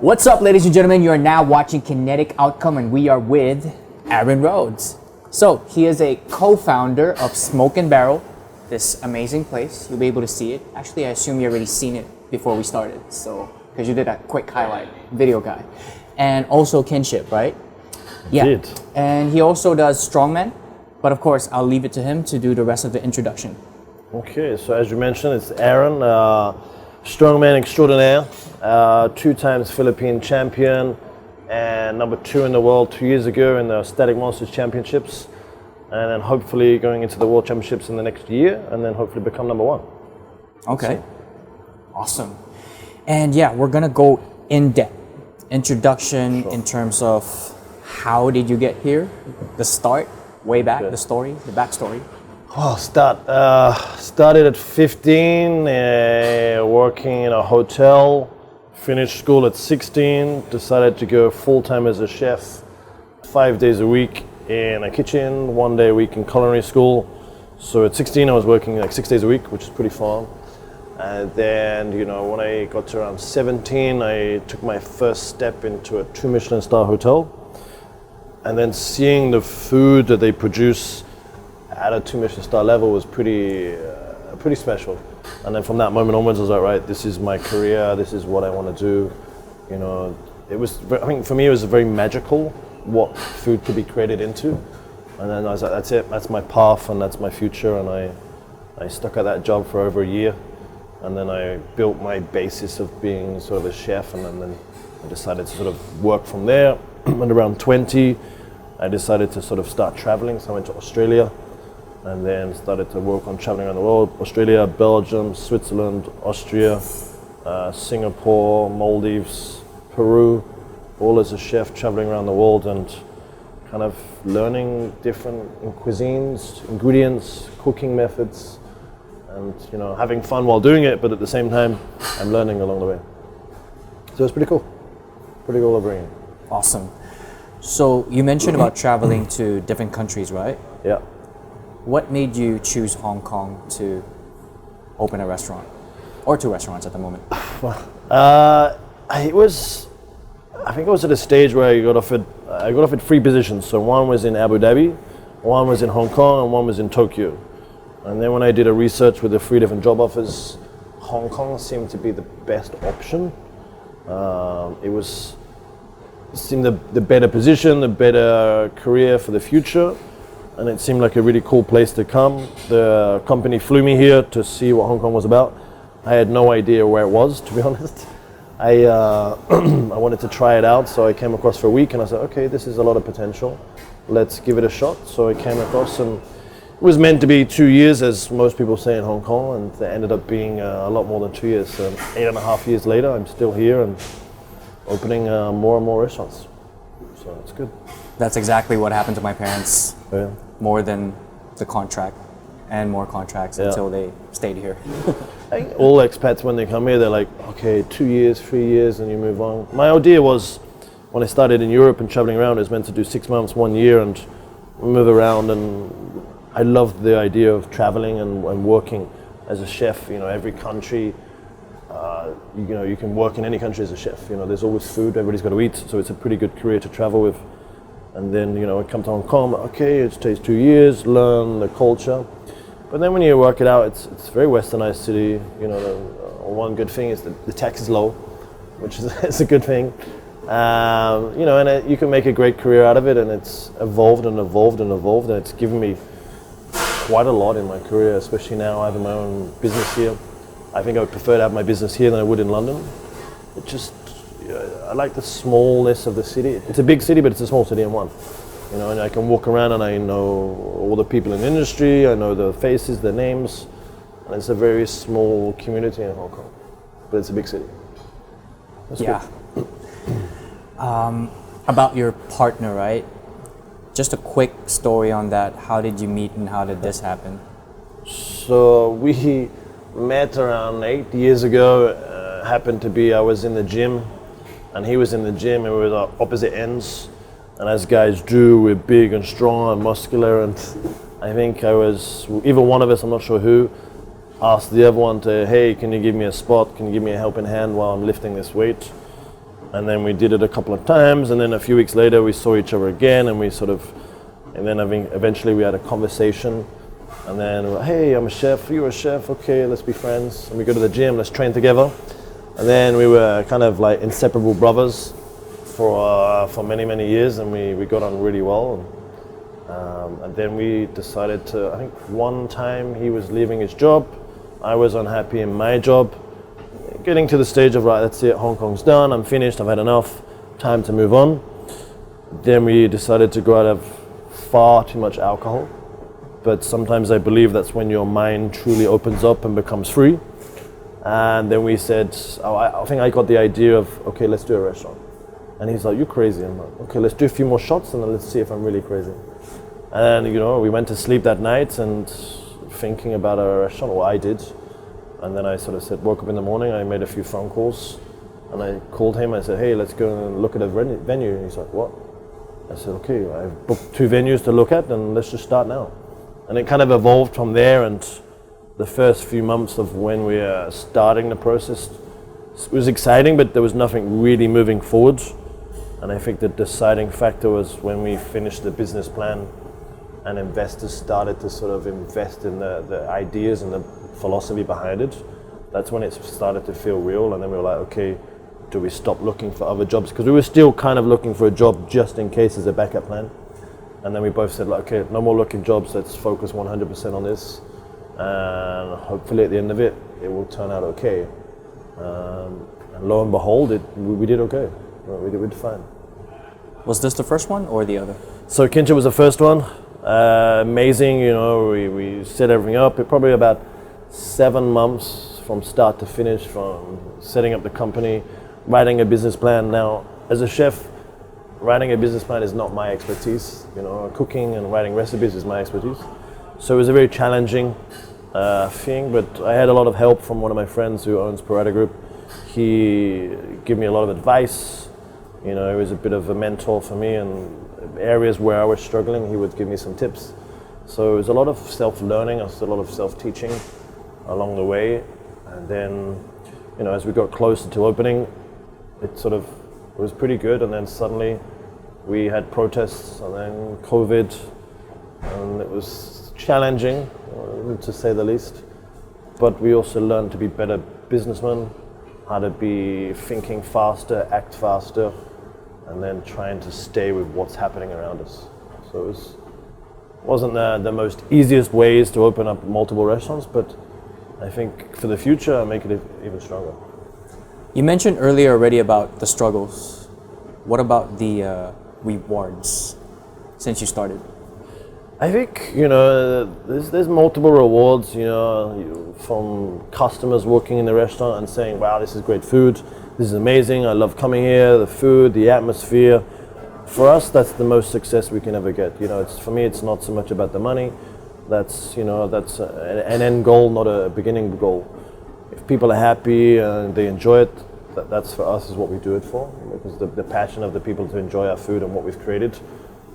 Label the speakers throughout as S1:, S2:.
S1: What's up, ladies and gentlemen? You are now watching Kinetic Outcome, and we are with Aaron Rhodes. So he is a co-founder of Smoke and Barrel, this amazing place. You'll be able to see it. Actually, I assume you already seen it before we started, so because you did a quick highlight video guy, and also Kinship, right? Yeah.
S2: Did.
S1: And he also does Strongman, but of course, I'll leave it to him to do the rest of the introduction.
S2: Okay, so as you mentioned, it's Aaron, Strongman extraordinaire, 2 times Philippine champion, and number 2 in the world 2 years ago in the Static Monsters Championships, and then hopefully going into the World Championships in the next year, and then hopefully become number 1.
S1: Okay, awesome. And yeah, we're gonna go in depth. Introduction in terms of how did you get here, the start, way back, the story, the backstory.
S2: Oh, started at 15, working in a hotel, finished school at 16, decided to go full-time as a chef, 5 days a week in a kitchen, 1 day a week in culinary school. So at 16 I was working like 6 days a week, which is pretty fun. And then, you know, when I got to around 17, I took my first step into a 2 Michelin star hotel. And then seeing the food that they produce at a 2 Michelin star level was pretty special. And then from that moment onwards, I was like, right, this is my career, this is what I want to do. You know, I think for me it was very magical what food could be created into. And then I was like, that's it, that's my path and that's my future. And I stuck at that job for over a year. And then I built my basis of being sort of a chef, and then I decided to sort of work from there. And around 20, I decided to sort of start traveling, so I went to Australia. And then started to work on traveling around the world. Australia, Belgium, Switzerland, Austria, Singapore, Maldives, Peru, all as a chef traveling around the world and kind of learning different cuisines, ingredients, cooking methods, and you know, having fun while doing it, but at the same time, I'm learning along the way. So it's pretty cool. Pretty cool upbringing.
S1: Awesome. So you mentioned about traveling to different countries, right?
S2: Yeah.
S1: What made you choose Hong Kong to open a restaurant, or 2 restaurants at the moment?
S2: I think I was at a stage where I got offered 3 positions. So one was in Abu Dhabi, one was in Hong Kong, and one was in Tokyo. And then when I did a research with the 3 different job offers, Hong Kong seemed to be the best option. It seemed the better position, the better career for the future. And it seemed like a really cool place to come. The company flew me here to see what Hong Kong was about. I had no idea where it was, to be honest. I wanted to try it out, so I came across for a week and I said, okay, this is a lot of potential. Let's give it a shot. So I came across, and it was meant to be 2 years, as most people say in Hong Kong, and it ended up being a lot more than 2 years. So 8.5 years later, I'm still here and opening more and more restaurants. So it's good.
S1: That's exactly what happened to my parents.
S2: Yeah.
S1: More than the contract and more contracts until they stayed here.
S2: I think all expats, when they come here, they're like, okay, 2 years, 3 years, and you move on. My idea was, when I started in Europe and traveling around, I was meant to do 6 months, 1 year, and move around. And I loved the idea of traveling and working as a chef. You know, every country, you know, you can work in any country as a chef. You know, there's always food, everybody's got to eat, so it's a pretty good career to travel with. And then, you know, I come to Hong Kong, okay, it takes 2 years, learn the culture. But then when you work it out, it's a very westernized city. You know, one good thing is that the tax is low, which is it's a good thing. You know, and you can make a great career out of it, and it's evolved and evolved and evolved, and it's given me quite a lot in my career, especially now having my own business here. I think I would prefer to have my business here than I would in London. It just, I like the smallness of the city. It's a big city, but it's a small city in one. You know, and I can walk around and I know all the people in the industry, I know the faces, the names, and it's a very small community in Hong Kong, but it's a big city. That's
S1: good. About your partner, right? Just a quick story on that. How did you meet and how did this happen?
S2: So we met around 8 years ago. Happened to be I was in the gym and he was in the gym, and we were at opposite ends. And as guys do, we're big and strong and muscular, and I think either one of us, I'm not sure who, asked the other one to, hey, can you give me a spot? Can you give me a helping hand while I'm lifting this weight? And then we did it a couple of times, and then a few weeks later we saw each other again, and then I think eventually we had a conversation, and then we were, hey, I'm a chef, you're a chef, okay, let's be friends, and we go to the gym, let's train together. And then we were kind of like inseparable brothers for many, many years, and we got on really well. And then we decided to, I think one time he was leaving his job, I was unhappy in my job, getting to the stage of, right, that's it, Hong Kong's done, I'm finished, I've had enough, time to move on. Then we decided to go out of far too much alcohol, but sometimes I believe that's when your mind truly opens up and becomes free. And then we said, I think I got the idea of, okay, let's do a restaurant. And he's like, you're crazy. I'm like, okay, let's do a few more shots and then let's see if I'm really crazy. And we went to sleep that night and thinking about a restaurant, or I did. And then I sort of woke up in the morning, I made a few phone calls, and I called him, I said, hey, let's go and look at a venue. And he's like, what? I said, okay, I've booked 2 venues to look at, and let's just start now. And it kind of evolved from there, and the first few months of when we were starting the process was exciting, but there was nothing really moving forward. And I think the deciding factor was when we finished the business plan and investors started to sort of invest in the ideas and the philosophy behind it. That's when it started to feel real, and then we were like, okay, do we stop looking for other jobs? Because we were still kind of looking for a job just in case as a backup plan. And then we both said, like, okay, no more looking jobs, let's focus 100% on this. And hopefully at the end of it, it will turn out okay. And lo and behold, we did okay. We did fine.
S1: Was this the first one or the other?
S2: So 𝘾𝙧𝙧𝙧𝙤𝙧 was the first one. Amazing, we set everything up. It probably about 7 months from start to finish, from setting up the company, writing a business plan. Now, as a chef, writing a business plan is not my expertise. Cooking and writing recipes is my expertise. So it was a very challenging thing, but I had a lot of help from one of my friends who owns 𝘼𝙧𝙧𝙧𝙧. He gave me a lot of advice. He was a bit of a mentor for me, and areas where I was struggling, he would give me some tips. So it was a lot of self-learning, a lot of self-teaching along the way. And then, as we got closer to opening, it was pretty good. And then suddenly we had protests, and then COVID, and it was challenging, to say the least. But we also learned to be better businessmen, how to be thinking faster, act faster, and then trying to stay with what's happening around us. So it wasn't the most easiest ways to open up multiple restaurants, but I think for the future, I'll make it even stronger.
S1: You mentioned earlier already about the struggles. What about the rewards since you started?
S2: I think, there's multiple rewards, from customers walking in the restaurant and saying, wow, this is great food, this is amazing, I love coming here, the food, the atmosphere. For us, that's the most success we can ever get. For me, it's not so much about the money. That's an end goal, not a beginning goal. If people are happy and they enjoy it, that's for us is what we do it for. Because the passion of the people to enjoy our food and what we've created.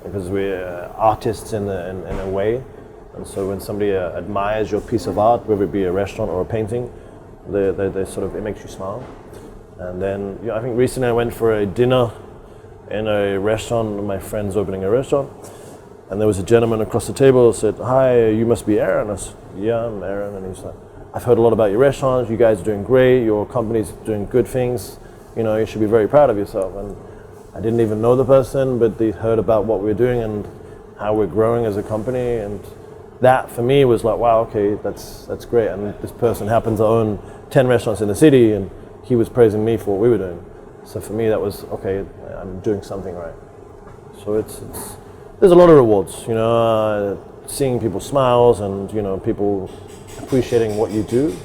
S2: Because we're artists in a way, and so when somebody admires your piece of art, whether it be a restaurant or a painting, it makes you smile. And then I think recently I went for a dinner in a restaurant. My friend's opening a restaurant, and there was a gentleman across the table who said, "Hi, you must be Aaron." I said, "Yeah, I'm Aaron." And he's like, "I've heard a lot about your restaurant. You guys are doing great. Your company's doing good things. You should be very proud of yourself." And I didn't even know the person, but they heard about what we're doing and how we're growing as a company, and that for me was like, wow, okay, that's great. And this person happens to own 10 restaurants in the city, and he was praising me for what we were doing. So for me, that was okay. I'm doing something right. So there's a lot of rewards, seeing people's smiles and people appreciating what you do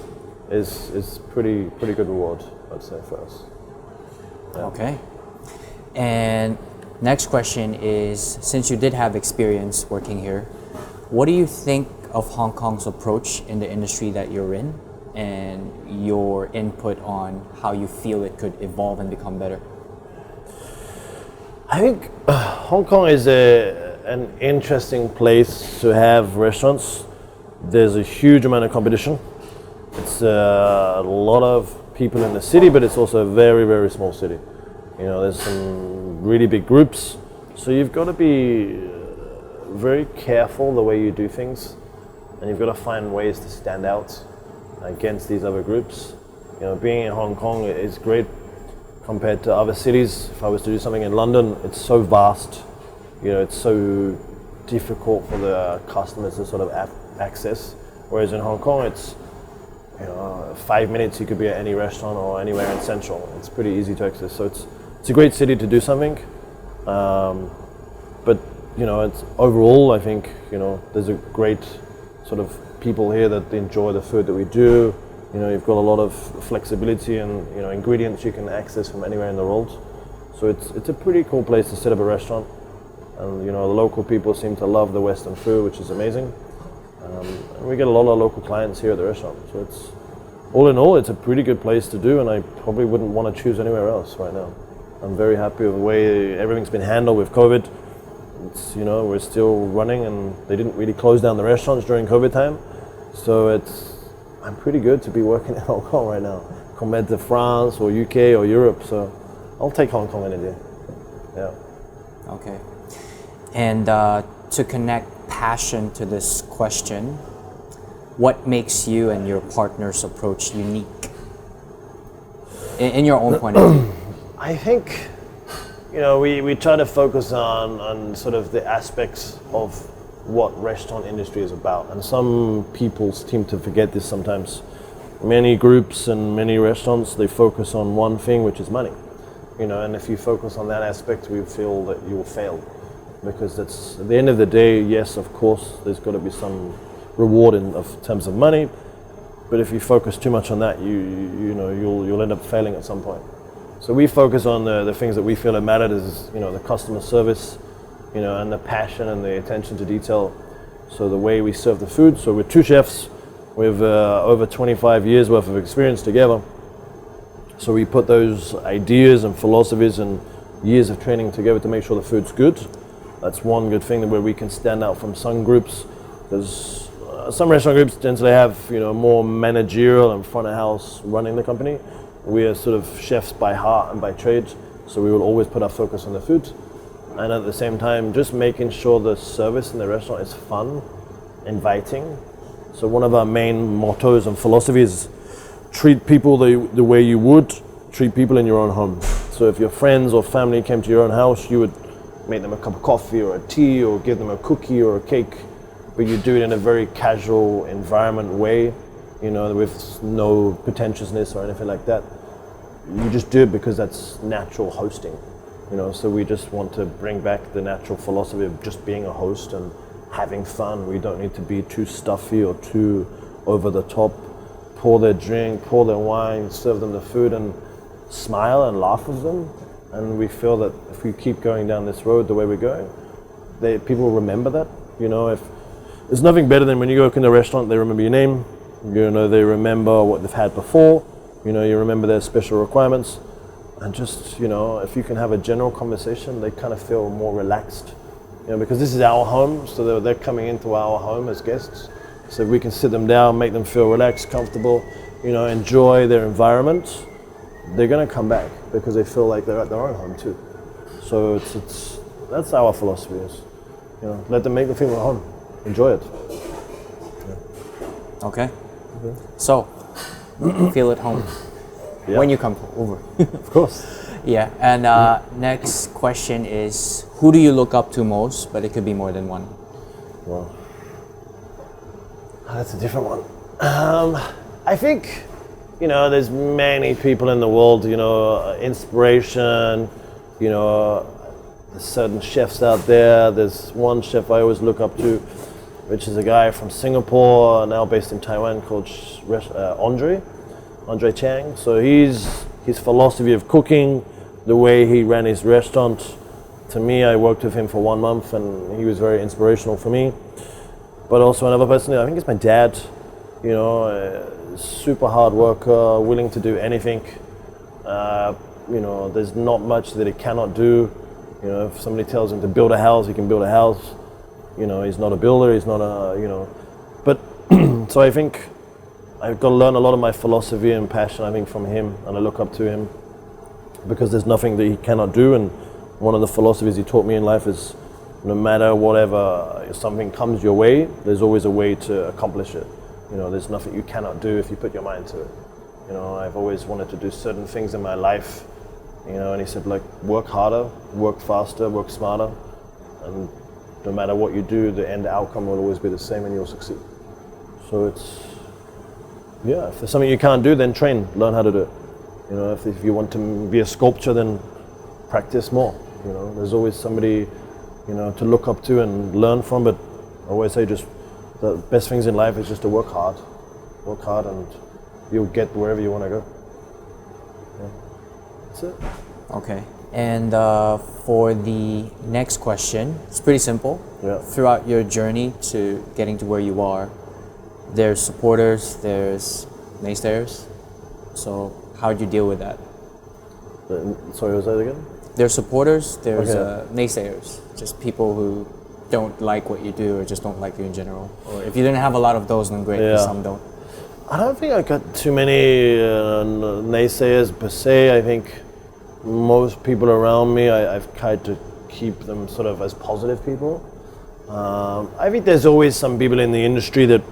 S2: is pretty good reward, I'd say, for us. Yeah.
S1: Okay. And next question is, since you did have experience working here, what do you think of Hong Kong's approach in the industry that you're in, and your input on how you feel it could evolve and become better?
S2: I think Hong Kong is an interesting place to have restaurants. There's a huge amount of competition. It's a lot of people in the city, but it's also a very, very small city. There's some really big groups, so you've got to be very careful the way you do things, and you've got to find ways to stand out against these other groups. Being in Hong Kong is great compared to other cities. If I was to do something in London, it's so vast, it's so difficult for the customers to sort of access, whereas in Hong Kong it's 5 minutes you could be at any restaurant or anywhere in Central. It's pretty easy to access, so it's a great city to do something. But it's overall, I think there's a great sort of people here that enjoy the food that we do. You've got a lot of flexibility and ingredients you can access from anywhere in the world. So it's a pretty cool place to set up a restaurant. And the local people seem to love the Western food, which is amazing. And we get a lot of local clients here at the restaurant. So it's all in all, it's a pretty good place to do, and I probably wouldn't want to choose anywhere else right now. I'm very happy with the way everything's been handled with COVID. We're still running, and they didn't really close down the restaurants during COVID time. So I'm pretty good to be working in Hong Kong right now compared to France or UK or Europe. So I'll take Hong Kong any day. Yeah.
S1: Okay. And to connect passion to this question, what makes you and your partner's approach unique in your own point of view?
S2: I think, we try to focus on sort of the aspects of what restaurant industry is about. And some people seem to forget this sometimes. Many groups and many restaurants, they focus on one thing, which is money. And if you focus on that aspect, we feel that you will fail. Because that's, at the end of the day, yes, of course, there's got to be some reward in terms of money. But if you focus too much on that, you'll end up failing at some point. So we focus on the things that we feel that matter, is the customer service, and the passion and the attention to detail. So the way we serve the food. So we're two chefs with over 25 years worth of experience together. So we put those ideas and philosophies and years of training together to make sure the food's good. That's one good thing where we can stand out from some groups, because some restaurant groups tend to have more managerial and front of house running the company. We are sort of chefs by heart and by trade, so we will always put our focus on the food, and at the same time just making sure the service in the restaurant is fun, inviting. So one of our main mottos and philosophies is treat people the way you would treat people in your own home. So if your friends or family came to your own house, you would make them a cup of coffee or a tea or give them a cookie or a cake, but you do it in a very casual environment way, with no pretentiousness or anything like that. You just do it because that's natural hosting, so we just want to bring back the natural philosophy of just being a host and having fun. We don't need to be too stuffy or too over the top. Pour their drink, pour their wine, serve them the food, and smile and laugh with them. And we feel that if we keep going down this road the way we're going, people remember that. If there's nothing better than when you go in a restaurant, they remember your name. They remember what they've had before. You remember their special requirements, and just if you can have a general conversation, they kind of feel more relaxed. Because this is our home, so they're coming into our home as guests. So if we can sit them down, make them feel relaxed, comfortable, enjoy their environment, they're going to come back because they feel like they're at their own home too. So that's our philosophy is, let them make them feel at home, enjoy it. Yeah.
S1: Okay. So, feel at home when you come over.
S2: Of course.
S1: Yeah, and next question is, who do you look up to most? But it could be more than one.
S2: Well, that's a different one. I think, there's many people in the world, inspiration, there's certain chefs out there. There's one chef I always look up to, which is a guy from Singapore, now based in Taiwan, called Andre Chang. So his philosophy of cooking, the way he ran his restaurant, to me, I worked with him for 1 month and he was very inspirational for me. But also another person, I think it's my dad, super hard worker, willing to do anything. There's not much that he cannot do. If somebody tells him to build a house, he can build a house. He's not a builder, he's not but so I think I've got to learn a lot of my philosophy and passion, I think, from him, and I look up to him. because there's nothing that he cannot do. And one of the philosophies he taught me in life is no matter whatever, if something comes your way, there's always a way to accomplish it. You know, there's nothing you cannot do if you put your mind to it. You know, I've always wanted to do certain things in my life, you know, and he said, like, work harder, work faster, work smarter, and no matter what you do, the end outcome will always be the same and you'll succeed. So it's, yeah, if there's something you can't do, then train, learn how to do it. You know, if you want to be a sculptor, then practice more. You know, there's always somebody, you know, to look up to and learn from, but I always say just the best things in life is just to work hard and you'll get wherever you want to go. Yeah. That's it.
S1: Okay. And for the next question, it's pretty simple.
S2: Yeah.
S1: Throughout your journey to getting to where you are, there's supporters, there's naysayers. So how do you deal with that?
S2: Sorry, was that again?
S1: There's supporters, there's
S2: Okay.
S1: naysayers, just people who don't like what you do or just don't like you in general. Or if you didn't have a lot of those, then great,
S2: Yeah.
S1: some don't.
S2: I don't think I got too many naysayers per se. I think most people around me, I've tried to keep them sort of as positive people. I think there's always some people in the industry that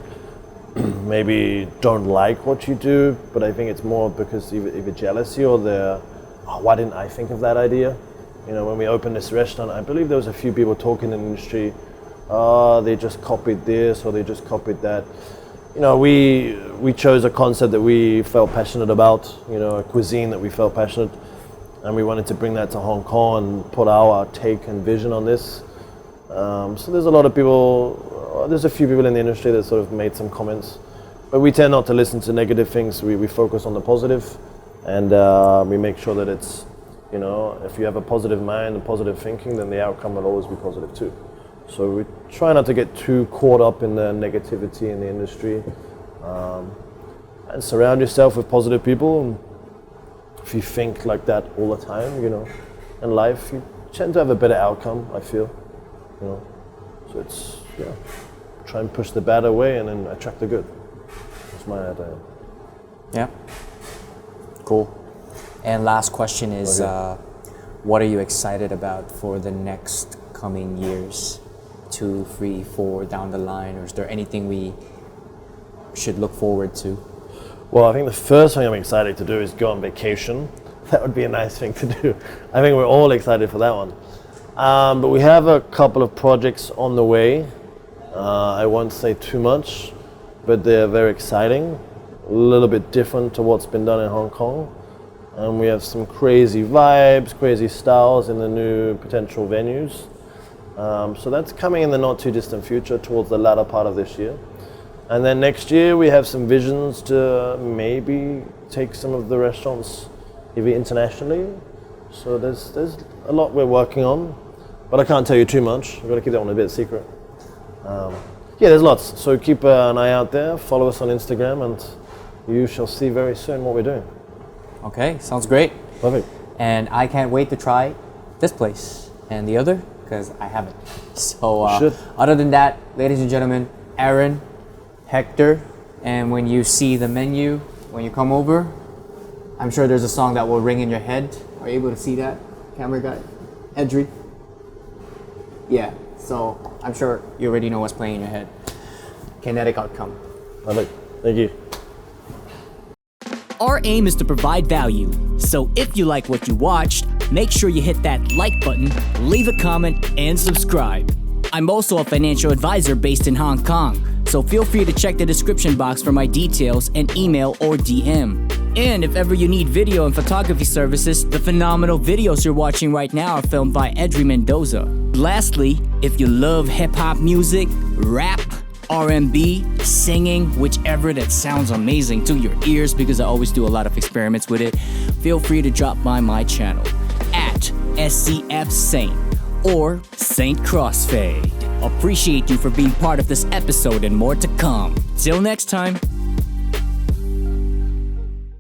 S2: maybe don't like what you do, but I think it's more because either jealousy or they're, oh, why didn't I think of that idea? You know, when we opened this restaurant, I believe there was a few people talking in the industry, oh, they just copied this or they just copied that. You know, we chose a concept that we felt passionate about, you know, a cuisine that we felt passionate, and we wanted to bring that to Hong Kong and put our take and vision on this. So there's a lot of people, there's a few people in the industry that sort of made some comments, but we tend not to listen to negative things. We focus on the positive, and we make sure that it's, you know, if you have a positive mind and positive thinking, then the outcome will always be positive too. So we try not to get too caught up in the negativity in the industry, and surround yourself with positive people. And if you think like that all the time, you know, in life, you tend to have a better outcome, I feel, you know. So it's, yeah, try and push the bad away and then attract the good. That's my idea.
S1: Yeah. Cool. And last question is,
S2: Okay.
S1: what are you excited about for the next coming years? 2, 3, 4 down the line, or is there anything we should look forward to?
S2: Well, I think the first thing I'm excited to do is go on vacation. That would be a nice thing to do. I think we're all excited for that one. But we have a couple of projects on the way. I won't say too much, but they're very exciting. A little bit different to what's been done in Hong Kong. And we have some crazy vibes, crazy styles in the new potential venues. So that's coming in the not too distant future, towards the latter part of this year. And then next year we have some visions to maybe take some of the restaurants maybe internationally. So there's a lot we're working on, but I can't tell you too much. I've got to keep that one a bit secret. Yeah, there's lots. So keep an eye out there, follow us on Instagram, and you shall see very soon what we're doing.
S1: Okay, sounds great.
S2: Perfect.
S1: And I can't wait to try this place and the other, because I haven't. So other than that, ladies and gentlemen, Aaron, Hector, and when you see the menu, when you come over, I'm sure there's a song that will ring in your head. Are you able to see that, camera guy? Edry? Yeah, so I'm sure you already know what's playing in your head. Kinetic Outcome.
S2: Perfect. Thank you.
S3: Our aim is to provide value, so if you like what you watched, make sure you hit that like button, leave a comment, and subscribe. I'm also a financial advisor based in Hong Kong, so feel free to check the description box for my details and email or DM. And if ever you need video and photography services, the phenomenal videos you're watching right now are filmed by 𝙤𝙧𝙧𝙬𝙧. Lastly, if you love hip-hop music, rap, R&B, singing, whichever that sounds amazing to your ears, because I always do a lot of experiments with it, feel free to drop by my channel at SCF Saint or Saint Crossfade. Appreciate you for being part of this episode and more to come. Till next time.